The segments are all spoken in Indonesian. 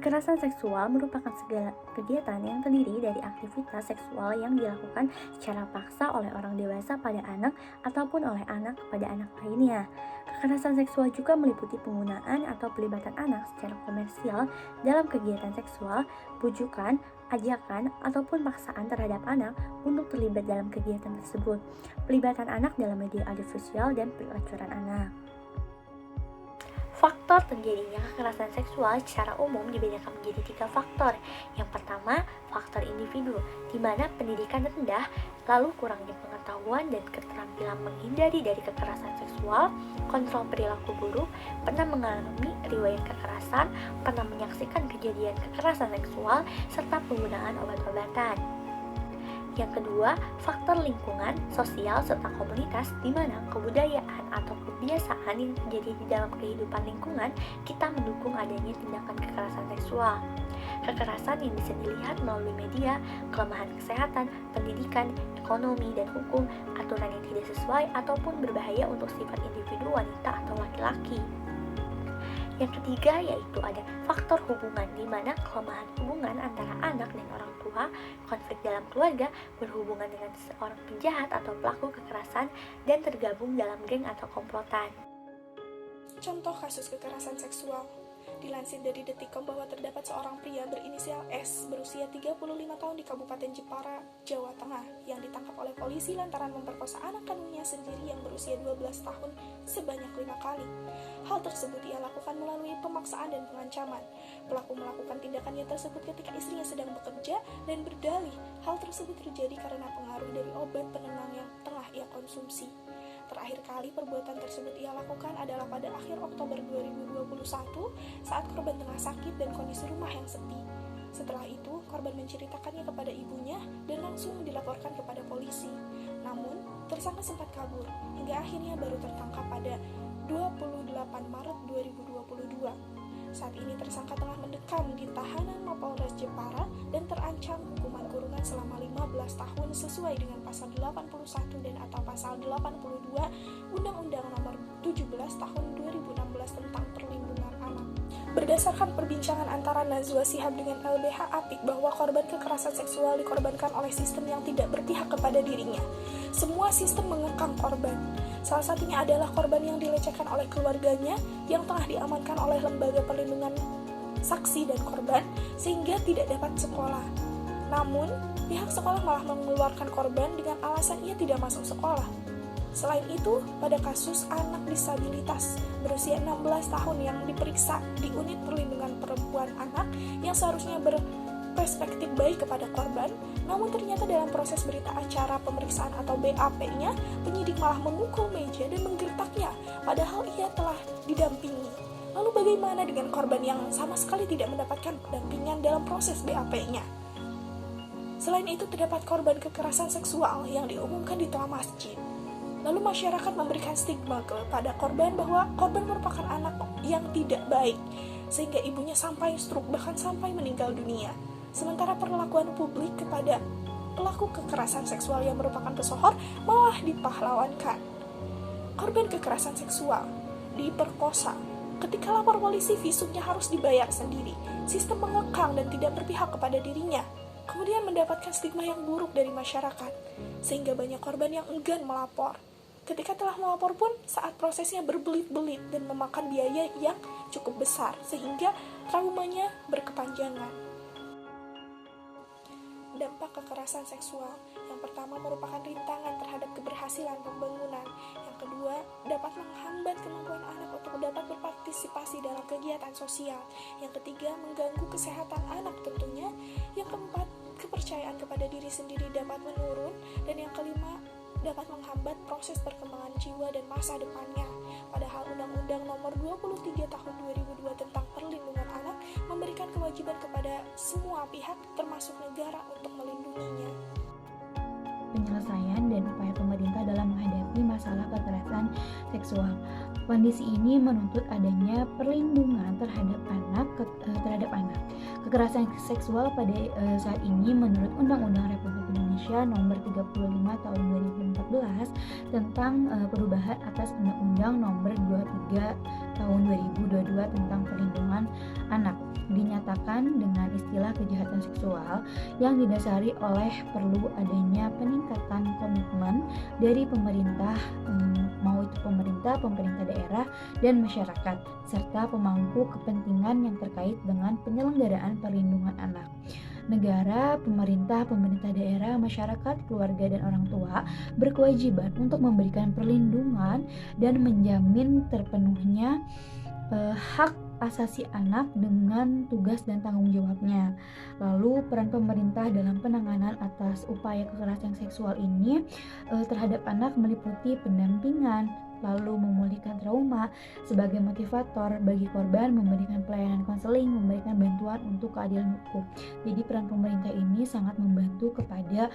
Kekerasan seksual merupakan segala kegiatan yang terdiri dari aktivitas seksual yang dilakukan secara paksa oleh orang dewasa pada anak ataupun oleh anak kepada anak lainnya. Kekerasan seksual juga meliputi penggunaan atau pelibatan anak secara komersial dalam kegiatan seksual, bujukan, ajakan, ataupun paksaan terhadap anak untuk terlibat dalam kegiatan tersebut. Pelibatan anak dalam media audiovisual dan pelacuran anak. Faktor terjadinya kekerasan seksual secara umum dibedakan menjadi 3 faktor. Yang pertama, faktor individu, di mana pendidikan rendah, lalu kurangnya pengetahuan dan keterampilan menghindari dari kekerasan seksual, kontrol perilaku buruk, pernah mengalami riwayat kekerasan, pernah menyaksikan kejadian kekerasan seksual, serta penggunaan obat-obatan. Yang kedua, faktor lingkungan, sosial, serta komunitas, di mana kebudayaan atau kebiasaan yang terjadi di dalam kehidupan lingkungan kita mendukung adanya tindakan kekerasan seksual. Kekerasan yang bisa dilihat melalui media, kelemahan kesehatan, pendidikan, ekonomi, dan hukum, aturan yang tidak sesuai ataupun berbahaya untuk sifat individu wanita atau laki-laki. Yang ketiga yaitu ada faktor hubungan, di mana kelemahan hubungan antara anak dan orang tua, konflik dalam keluarga, berhubungan dengan seorang penjahat atau pelaku kekerasan, dan tergabung dalam geng atau komplotan. Contoh kasus kekerasan seksual. Dilansir dari Detikcom bahwa terdapat seorang pria berinisial S berusia 35 tahun di Kabupaten Jepara, Jawa Tengah yang ditangkap oleh polisi lantaran memperkosa anak kandungnya sendiri yang berusia 12 tahun sebanyak 5 kali. Hal tersebut ia lakukan melalui pemaksaan dan pengancaman. Pelaku melakukan tindakannya tersebut ketika istrinya sedang bekerja dan berdalih hal tersebut terjadi karena pengaruh dari obat penenang yang tengah ia konsumsi. Terakhir kali perbuatan tersebut ia lakukan adalah pada akhir Oktober 2021 saat korban tengah sakit dan kondisi rumah yang sepi. Setelah itu, korban menceritakannya kepada ibunya dan langsung dilaporkan kepada polisi. Namun, tersangka sempat kabur hingga akhirnya baru tertangkap pada 28 Maret 2022. Saat ini tersangka tengah mendekam di tahanan Mapolres Jepara dan terancam hukuman kurungan selama 15 tahun sesuai dengan pasal 81 dan atau pasal 82 Undang-Undang Nomor 17 Tahun 2016 tentang Perlindungan Anak. Berdasarkan perbincangan antara Najwa Shihab dengan LBH Apik bahwa korban kekerasan seksual dikorbankan oleh sistem yang tidak berpihak kepada dirinya. Semua sistem mengekang korban. Salah satunya adalah korban yang dilecehkan oleh keluarganya yang tengah diamankan oleh Lembaga Perlindungan Saksi dan Korban sehingga tidak dapat sekolah. Namun, pihak sekolah malah mengeluarkan korban dengan alasan ia tidak masuk sekolah. Selain itu, pada kasus anak disabilitas berusia 16 tahun yang diperiksa di Unit Perlindungan Perempuan Anak yang seharusnya berperspektif baik kepada korban, namun ternyata dalam proses berita acara pemeriksaan atau BAP-nya, penyidik malah memukul meja dan menggertaknya, padahal ia telah didampingi. Lalu bagaimana dengan korban yang sama sekali tidak mendapatkan pendampingan dalam proses BAP-nya? Selain itu, terdapat korban kekerasan seksual yang diumumkan di tengah masjid. Lalu masyarakat memberikan stigma kepada korban bahwa korban merupakan anak yang tidak baik, sehingga ibunya sampai stroke bahkan sampai meninggal dunia. Sementara perlakuan publik kepada pelaku kekerasan seksual yang merupakan pesohor malah dipahlawankan. Korban kekerasan seksual diperkosa. Ketika lapor polisi, visumnya harus dibayar sendiri. Sistem mengekang dan tidak berpihak kepada dirinya. Kemudian mendapatkan stigma yang buruk dari masyarakat, sehingga banyak korban yang enggan melapor. Ketika telah melapor pun, saat prosesnya berbelit-belit dan memakan biaya yang cukup besar, sehingga traumanya berkepanjangan. Dampak kekerasan seksual. Yang pertama merupakan rintangan terhadap keberhasilan pembangunan. Yang kedua, dapat menghambat kemampuan anak untuk dapat berpartisipasi dalam kegiatan sosial. Yang ketiga, mengganggu kesehatan anak tentunya. Yang keempat, kepercayaan kepada diri sendiri dapat menurun. Dan yang kelima, dapat menghambat proses perkembangan jiwa dan masa depannya. Padahal Undang-Undang Nomor 23 Tahun 2002 tentang Perlindungan Anak memberikan kewajiban kepada semua pihak termasuk negara untuk melindunginya. Penyelesaian dan upaya pemerintah dalam menghadapi masalah kekerasan seksual. Kondisi ini menuntut adanya perlindungan terhadap anak. Kekerasan seksual pada saat ini menurut Undang-Undang Republik Indonesia Nomor 35 Tahun 2014 tentang perubahan atas Undang-Undang Nomor 23 tahun 2022 tentang perlindungan anak dinyatakan dengan istilah kejahatan seksual yang didasari oleh perlu adanya peningkatan komitmen dari pemerintah, mau itu pemerintah daerah, dan masyarakat, serta pemangku kepentingan yang terkait dengan penyelenggaraan perlindungan anak. Negara, pemerintah daerah, masyarakat, keluarga, dan orang tua berkewajiban untuk memberikan perlindungan dan menjamin terpenuhnya hak asasi anak dengan tugas dan tanggung jawabnya. Lalu peran pemerintah dalam penanganan atas upaya kekerasan seksual ini terhadap anak meliputi pendampingan, lalu memulihkan trauma sebagai motivator bagi korban, memberikan pelayanan konseling, memberikan bantuan untuk keadilan hukum. Jadi peran pemerintah ini sangat membantu kepada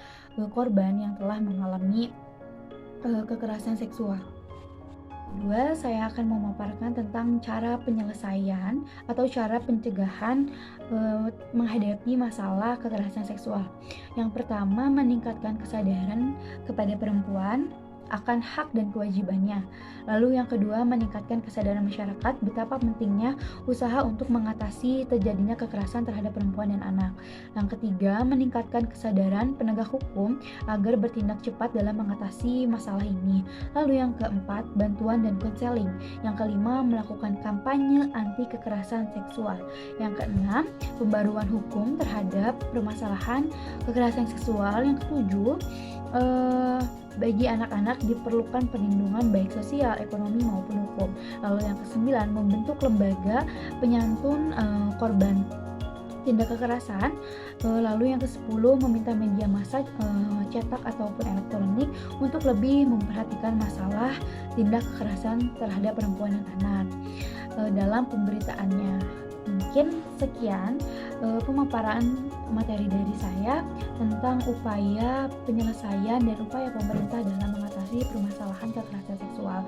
korban yang telah mengalami kekerasan seksual. Kedua, saya akan memaparkan tentang cara penyelesaian atau cara pencegahan menghadapi masalah kekerasan seksual. Yang pertama, meningkatkan kesadaran kepada perempuan akan hak dan kewajibannya. Lalu yang kedua, meningkatkan kesadaran masyarakat betapa pentingnya usaha untuk mengatasi terjadinya kekerasan terhadap perempuan dan anak. Yang ketiga, meningkatkan kesadaran penegak hukum agar bertindak cepat dalam mengatasi masalah ini. Lalu yang keempat, bantuan dan konseling. Yang kelima, melakukan kampanye anti kekerasan seksual. Yang keenam, pembaruan hukum terhadap permasalahan kekerasan seksual. Yang ketujuh, bagi anak-anak diperlukan perlindungan baik sosial, ekonomi maupun hukum. Lalu yang kesembilan, membentuk lembaga penyantun korban tindak kekerasan. Lalu yang ke-10, meminta media massa cetak ataupun elektronik untuk lebih memperhatikan masalah tindak kekerasan terhadap perempuan dan anak dalam pemberitaannya. Mungkin sekian pemaparan materi dari saya tentang upaya penyelesaian dan upaya pemerintah dalam mengatasi permasalahan kekerasan seksual.